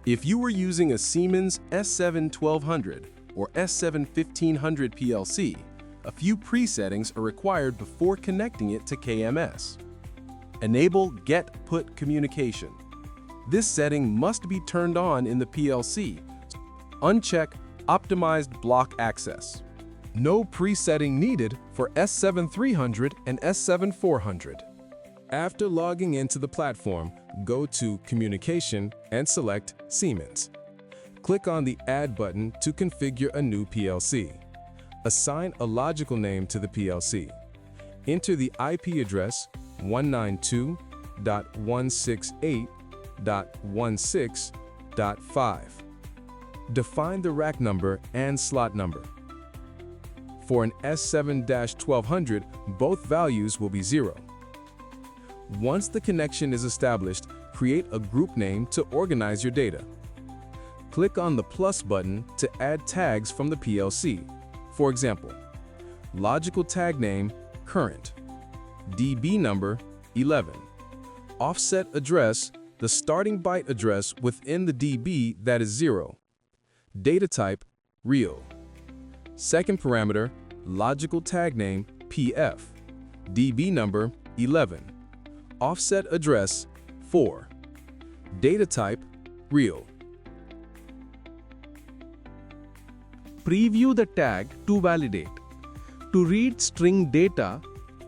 If you were using a Siemens S7-1200 or S7-1500 PLC, a few presettings are required before connecting it to KMS. Enable Get-Put Communication. This setting must be turned on in the PLC. Uncheck Optimized Block Access. No presetting needed for S7-300 and S7-400. After logging into the platform, go to Communication and select Siemens. Click on the Add button to configure a new PLC. Assign a logical name to the PLC. Enter the IP address 192.168.16.5. Define the rack number and slot number. For an S7-1200, both values will be 0. Once the connection is established, create a group name to organize your data. Click on the plus button to add tags from the PLC. For example, logical tag name, current, DB number, 11, offset address, the starting byte address within the DB that is 0, data type, real. Second parameter, logical tag name, PF, DB number, 11, offset address, 4, data type, real. Preview the tag to validate. To read string data,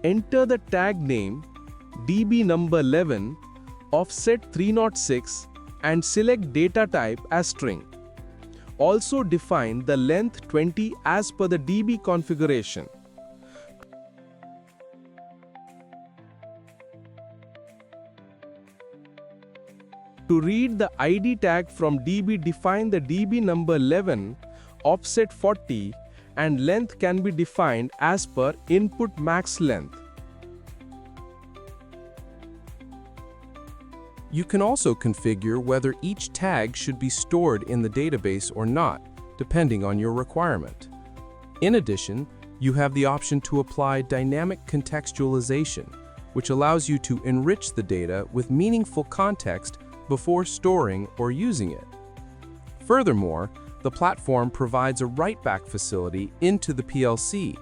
enter the tag name, DB number 11, offset 306 and select data type as string. Also define the length 20 as per the DB configuration. To read the ID tag from DB, define the DB number 11, offset 40, and length can be defined as per input max length. You can also configure whether each tag should be stored in the database or not, depending on your requirement. In addition, you have the option to apply dynamic contextualization, which allows you to enrich the data with meaningful context before storing or using it. Furthermore, the platform provides a write-back facility into the PLC